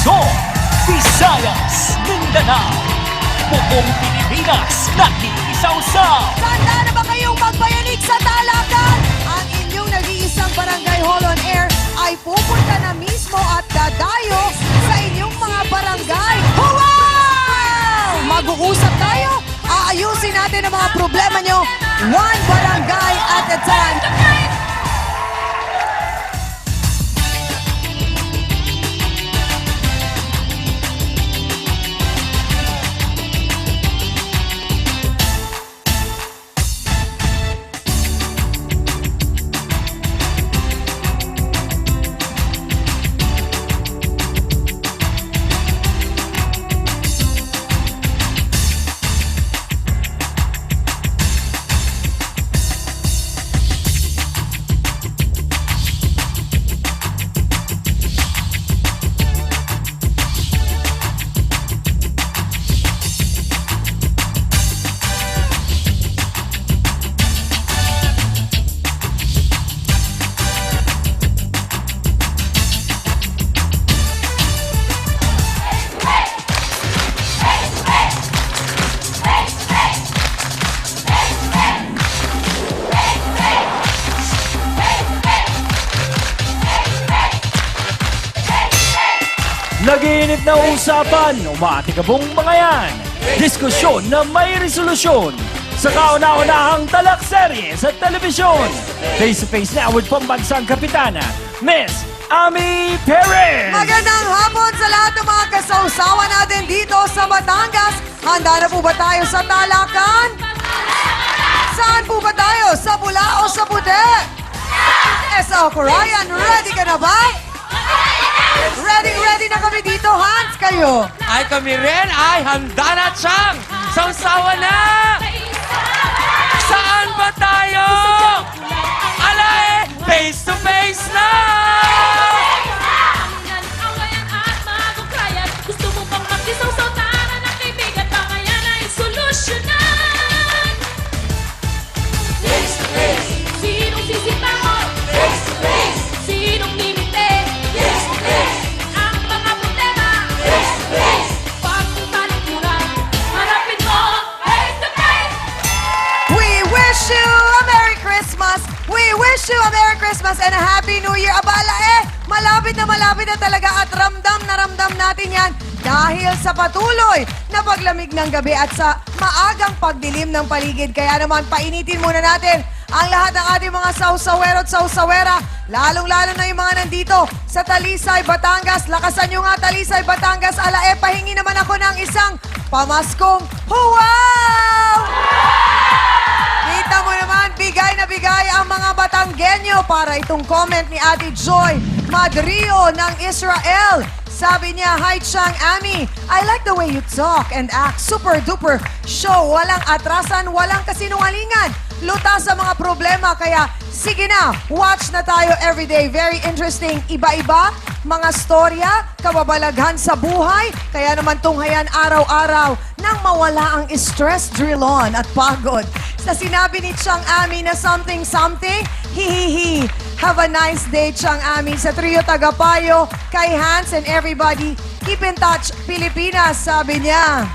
Luzon, Visayas, Mindanao, buong Pilipinas nakikisaw-saw. Handa na ba kayong magpayanig sa talakan? Ang inyong nag-iisang Barangay Hall on Air ay pupunta na mismo at dadayo sa inyong mga barangay. Wow! Mag-uusap tayo, aayusin natin ang mga problema nyo, one barangay at a time. Nagiinit na usapan, umatikabong mga yan. Diskusyon na may resolusyon. Sa kauna-unahang talakserye sa telebisyon. Face-to-face na with pambansang kapitana, Miss Ami Perez. Magandang hapon sa lahat ng mga kasawsawa natin dito sa Batangas. Handa na po ba tayo sa talakan? Saan po ba tayo? Sa pula o sa puti? So, Ryan, ready ka na ba? Ready na kami dito, Hans, kayo. Ay kami rin ay handa na siyang sausawa na! Saan ba tayo? Ala eh, face to face na! Gusto mo bang makisaw-saw tahanan ng kaibigan? Baka yan ay solusyonan. Face to face. Sinong sisipangon? Face to face. Sinong limite? Face to face. Ang mga problema? Face to face. Pag talikuran, harapin mo face to face. We wish you a Merry Christmas. We wish you a Merry Christmas and a Happy New Year. Abala malapit na talaga at ramdam na ramdam natin yan dahil sa patuloy na paglamig ng gabi at sa maagang pagdilim ng paligid. Kaya naman, painitin muna natin ang lahat ng ating mga sausawero at sausawera, lalong-lalo na yung mga nandito sa Talisay, Batangas. Lakasan nyo nga, Talisay, Batangas. Pahingi naman ako ng isang pamaskong wow! Kita mo naman, bigay na bigay ang mga Batanggenyo para itong comment ni Ate Joy Madrio ng Israel. Sabi niya, "Hi Chang Ami, I like the way you talk and act. Super duper show. Walang atrasan, walang kasinungalingan. Luta sa mga problema, kaya sige na, watch na tayo everyday. Very interesting. Iba-iba, mga storya, kababalaghan sa buhay. Kaya naman tunghayan araw-araw nang mawala ang stress, drill on at pagod." Sa sinabi ni Chang Ami na something, hihihi. Have a nice day, Chang Ami. Sa trio Tagapayo, kay Hans and everybody, keep in touch, Pilipinas, sabi niya.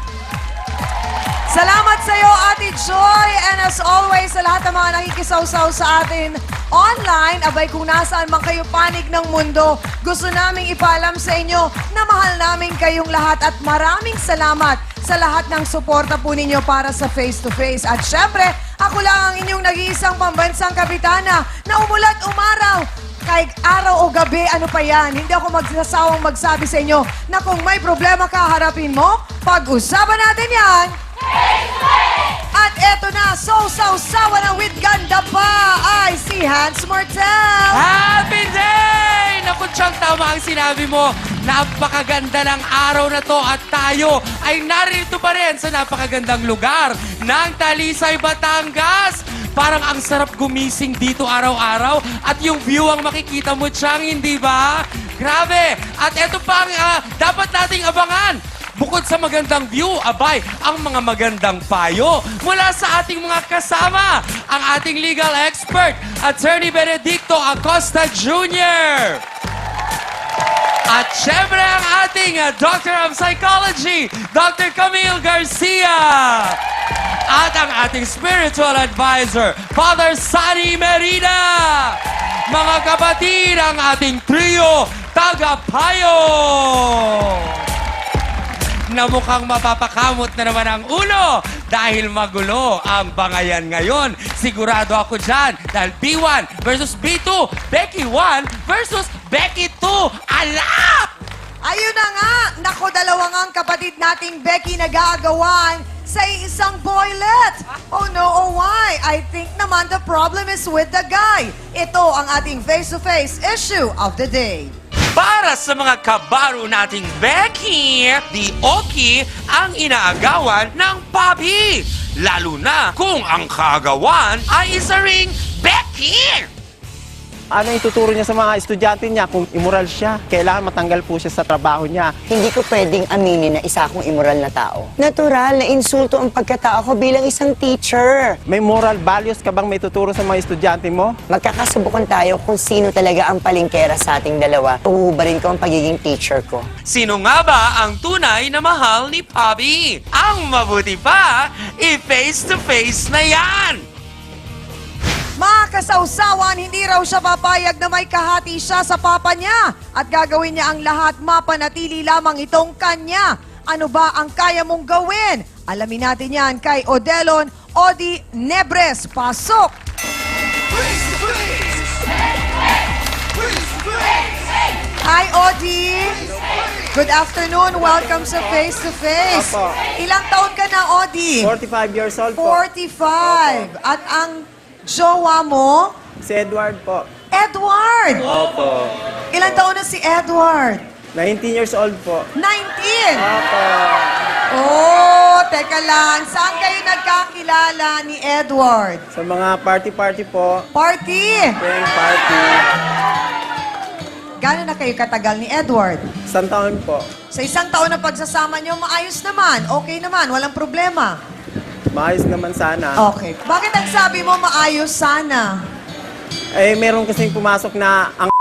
Salamat sa iyo, Ate Joy. And as always, sa lahat ng mga nakikisawsaw sa atin online, abay kung nasaan man kayo panig ng mundo, gusto naming ipaalam sa inyo na mahal namin kayong lahat at maraming salamat sa lahat ng suporta po ninyo para sa face-to-face. At syempre, ako lang ang inyong nag-iisang pambansang kapitana na umulat umaraw. Kahit araw o gabi, ano pa yan? Hindi ako magsasawang magsabi sa inyo na kung may problema ka, harapin mo, pag-usapan natin yan. At eto na, so-saw-sawa na with ganda pa ay si Hans Martel. Happy day! Naku, Chang, tama ang sinabi mo. Napakaganda ng araw na to at tayo ay narito pa rin sa napakagandang lugar ng Talisay, Batangas. Parang ang sarap gumising dito araw-araw at yung view ang makikita mo, Chang, hindi ba? Grabe! At eto pa ang dapat nating abangan. Bukod sa magandang view, abay, ang mga magandang payo mula sa ating mga kasama, ang ating legal expert, Attorney Benedicto Acosta Jr. At syempre ang ating Doctor of Psychology, Dr. Camille Garcia. At ang ating spiritual advisor, Father Sunny Merida. Mga kapatid, ang ating trio, Tagapayo. Na mukhang mapapakamot na naman ang ulo dahil magulo ang bangayan ngayon. Sigurado ako dyan dahil B1 versus B2, Becky 1 versus Becky 2. Ala! Ayun na nga! Naku, dalawa nga ang kapatid nating Becky nag-aagawan sa isang boylet. Oh no, oh why? I think naman the problem is with the guy. Ito ang ating face-to-face issue of the day. Para sa mga kabaro nating Becky, di Oki ang inaagawan ng Papi. Lalo na kung ang kaagawan ay isa ring Becky. Ano ituturo niya sa mga estudyante niya kung immoral siya? Kailangan matanggal po siya sa trabaho niya. Hindi ko pwedeng aminin na isa akong immoral na tao. Natural na insulto ang pagkatao ko bilang isang teacher. May moral values ka bang may tuturo sa mga estudyante mo? Magkakasubukan tayo kung sino talaga ang palingkera sa ating dalawa. Uhubarin ko ang pagiging teacher ko. Sino nga ba ang tunay na mahal ni Papi? Ang mabuti pa, i-face-to-face na yan! Mga kasawsawan, hindi raw siya papayag na may kahati siya sa papa niya at gagawin niya ang lahat mapanatili lamang itong kanya. Ano ba ang kaya mong gawin? Alamin natin yan kay Odelon Odi Nebres. Pasok! Hi, Odi! Good afternoon. Welcome sa Face to Face. Opo. Ilang taon ka na, Odi? 45 years old po. 45. At ang jowa mo, Si Edward po. Edward! Opo. Ilang taon na si Edward? 19 years old po. 19! Opo. Oh, teka lang. Saan kayo nagkakilala ni Edward? Sa mga party-party po. Party! Playing party. Gano'n na kayo katagal ni Edward? Isang taon po. Sa isang taon na pagsasama niyo, maayos naman. Okay naman. Walang problema. Maayos naman sana. Okay. Bakit ang sabi mo maayos sana? Eh, meron kasing pumasok na ang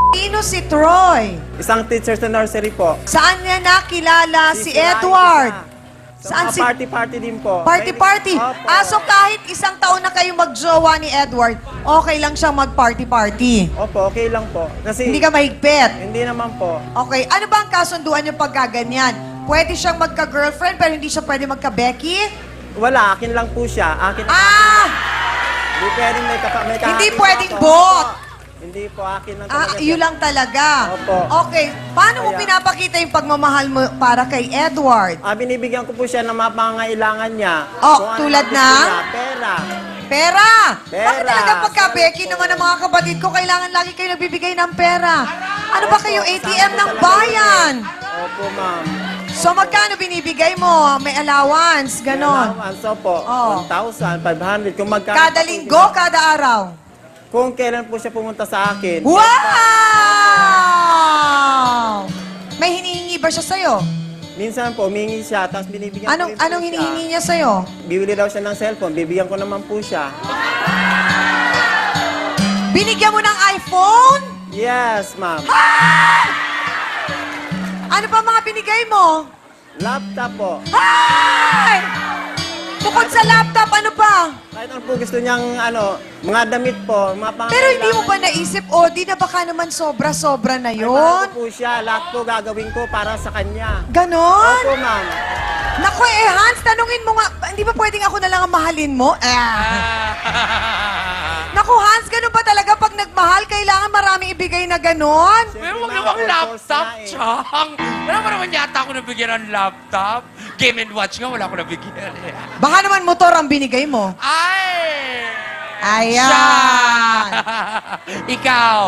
Sino si Troy? isang teacher sa nursery po. Saan niya nakilala si Sisirain Edward? ko siya. Sa Saan mga si... party-party din po. Party-party. Opo. So kahit isang taon na kayo magjowa ni Edward, okay lang siyang mag-party-party. Opo, okay lang po. Kasi Hindi ka mahigpit. hindi naman po. Okay. Ano ba ang kasunduan niyo pagkaganyan? Pwede siyang magka-girlfriend pero hindi siya pwede magka-Becky? Wala, akin lang po siya. Akin Ah! Hindi pwedeng may kahati Hindi pa pwedeng ako. bot. Opo. Hindi po, akin lang Ah, talaga yun siya. lang talaga. Opo. Okay. Paano mo Kaya- pinapakita yung pagmamahal mo para kay Edward? Binibigyan ko po siya ng mga pangangailangan niya. Oh, Kung ano tulad ang gusto na? niya, pera. Pera! Pera. Bakit talaga pagka-Becky Sorry po. naman ng mga kapatid ko, kailangan lagi kayo nagbibigay ng pera? Ano ba Opo, kayo, kasama ATM ko ng talaga bayan? yun eh. Opo, ma'am. So magkano binibigay mo? May allowance, ganon. So po, Oh. 1,500. Kung magkano Kada linggo, kada araw. Kung kailan po siya pumunta sa akin. Wow! May hinihingi ba siya sa'yo? Minsan po, humingi siya, tapos binibigyan ko rin po Anong siya. hinihingi niya sa'yo? Bibili daw siya ng cellphone, bibigyan ko naman po siya. Binigyan mo ng iPhone? Yes, ma'am. Ano pa mga binigay mo? Laptop po. Ay! Bukod sa laptop, ano pa? Kahit ano po gusto niyang, mga damit po, mga pangangailangan. Pero hindi mo ba naisip, Odi, na baka naman sobra-sobra na Mahal yon? ko po siya, lahat po gagawin ko para sa kanya. Ganon? Opo, ma'am. Naku, Hans, tanungin mo nga, hindi ba pwedeng ako na lang ang mahalin mo? Naku, Hans, ganun ba talaga pag nagmahal, kailangan maraming ibigay na ganon? Pero wag Siyempre, namang ma'am, laptop, of course Chang. Wala mo naman yata ako nabigyan ng laptop. Game and Watch nga, wala ako nabigyan. Baka naman motor ang binigay mo. Ay! Ayan. Siya! Ikaw,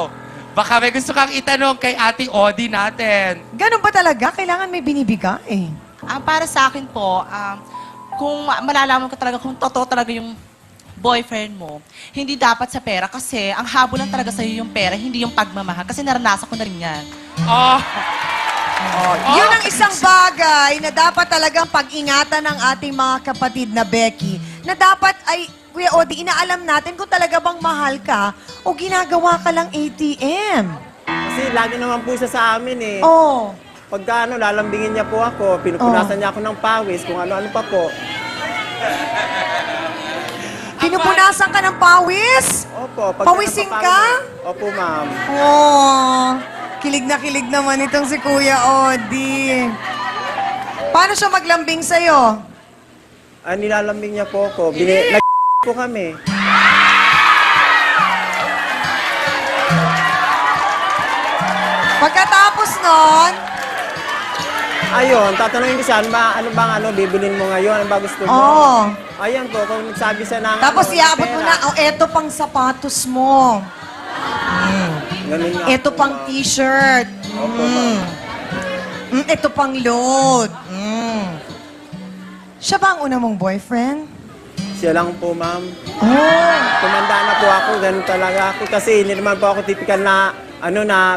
baka may gusto kang itanong kay Ating Odi natin. Ganun ba talaga? Kailangan may binibigay. Para sa akin po, kung malalaman ko talaga kung totoo talaga yung boyfriend mo, hindi dapat sa pera kasi ang habol lang talaga sa'yo yung pera, hindi yung pagmamahal. Kasi naranasan ko na rin yan. Oh, Yun ang isang bagay na dapat talagang pag-ingatan ng ating mga kapatid na Becky, na dapat ay, Kuya Odi, inaalam natin kung talaga bang mahal ka o ginagawa ka lang ATM. Kasi lagi naman po siya sa amin eh. Oh. Pagka lalambingin niya po ako, pinupunasan niya ako ng pawis, kung ano-ano pa po. Pinupunasan ka ng pawis? Opo. Pawisin ka? Opo, ma'am. Oh, kilig na kilig naman itong si Kuya Odi. Paano siya maglambing sa'yo? Nilalambing niya po ako. Po kami. Pagkatapos nun, Ayun, tatanungin ko siya, ano bang bibilin mo ngayon? Ano ba gusto mo? Oo. Ayun po, kung nagsabi siya ng tapos ng iabot mo pera. na, oh, eto pang sapatos mo. Ganun nga Eto po, pang ma'am. t-shirt. Opo, ma'am. Eto pang load. Siya ba ang una mong boyfriend? Siya lang po, ma'am. Oh. Tumanda na po ako, ganun talaga ako. Kasi hindi naman po ako typical na,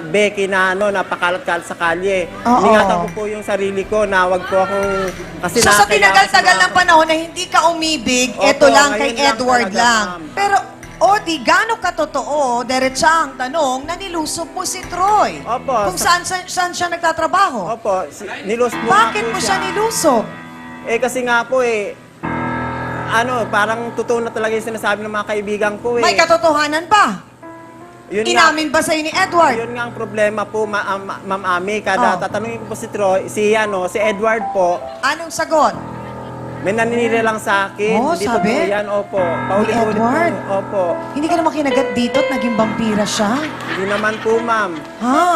Becky na, napakalat-kalat sa kalye. Oo. Iningatan ko po yung sarili ko na wag po akong, kasi So sa nakakaya tinagal-tagal kasi ng panahon na hindi ka umibig, Opo, eto lang kay ngayon lang Edward talaga, lang. ma'am. Pero, Odi, gaano katotoo, diretsang tanong, na nilusob mo si Troy? Opo. Kung saan siya nagtatrabaho? Opo, nilus po nga Bakit po mo siya nilusob? kasi nga po parang totoo na talaga yung sinasabi ng mga kaibigan ko May katotohanan ba? Yun Inamin ba sa'yo ni Edward? Yun nga ang problema po, Ma'am Ami. Kada Oh. tatanungin ko po si Troy, si Edward po, Anong sagot? may naninira lang sa akin. Oh, Hindi sabi? totoo yan, opo. Paulit-ulit Edward? po. Opo. Hindi ka naman kinagat dito at naging vampira siya? Hindi naman po, ma'am. Ha?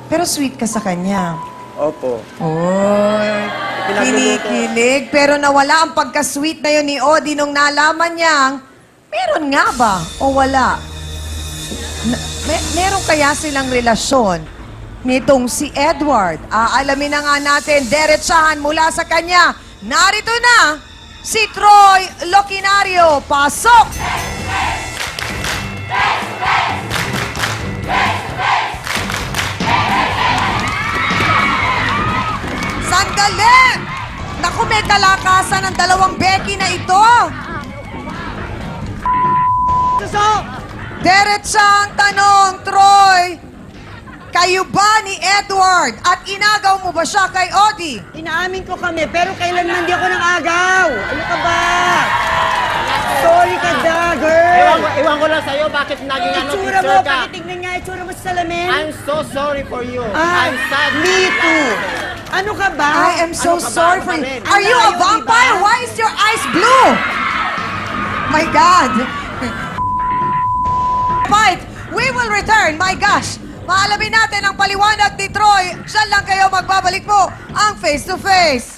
Pero sweet ka sa kanya. Opo. Oy, Pinagluluto. kinikilig. Pero nawala ang pagka-sweet na yun ni Odi nung nalaman niyang, meron nga ba o wala? Meron kaya silang relasyon nitong si Edward? Aalamin na nga natin, derechahan mula sa kanya. Narito na si Troy Locinario. Pasok! Sandali! Naku, may talakasan ng dalawang Becky na ito. Diretsang tanong, Troy. Kayo ba ni Edward at inagaw mo ba siya kay Odi? Inaamin ko kami, pero kailanman di ako nang-agaw. Ano ka ba? Sorry ka da, girl. Iwan ko lang sa'yo, bakit naging Itsura mo, pakitignan nga itsura mo sa salamin. I'm so sorry for you. Ah, I'm sad. me too. Ano ka ba? I am so Ano ka ba? sorry Ano for ka you. rin? Are you a Ang layo, vampire? diba? Why is your eyes blue? My God. Fight. We will return. My gosh. Maalamin natin ang paliwanag ni Troy. Saan lang kayo magbabalik po ang face-to-face.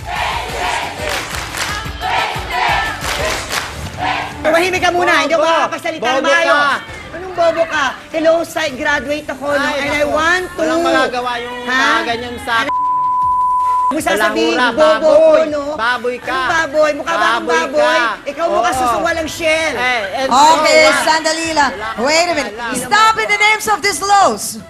Tumahimik ka muna, hindi ako Bobo. makakapagsalita ng Bobo maayos. ka. Anong bobo ka? Hello, site graduate ako, no? And I naku. want to... Walang magagawa yung Ha? ganyan sa Mo sasabihin, Balangura, bobo baboy. ko, no? Baboy ka. Anong baboy? Mukha ba akong Baboy baboy? ka. Ikaw mukha Oo. susuwalang shell. Okay, sandali lang. Wait a minute. Stop in the names of these lows.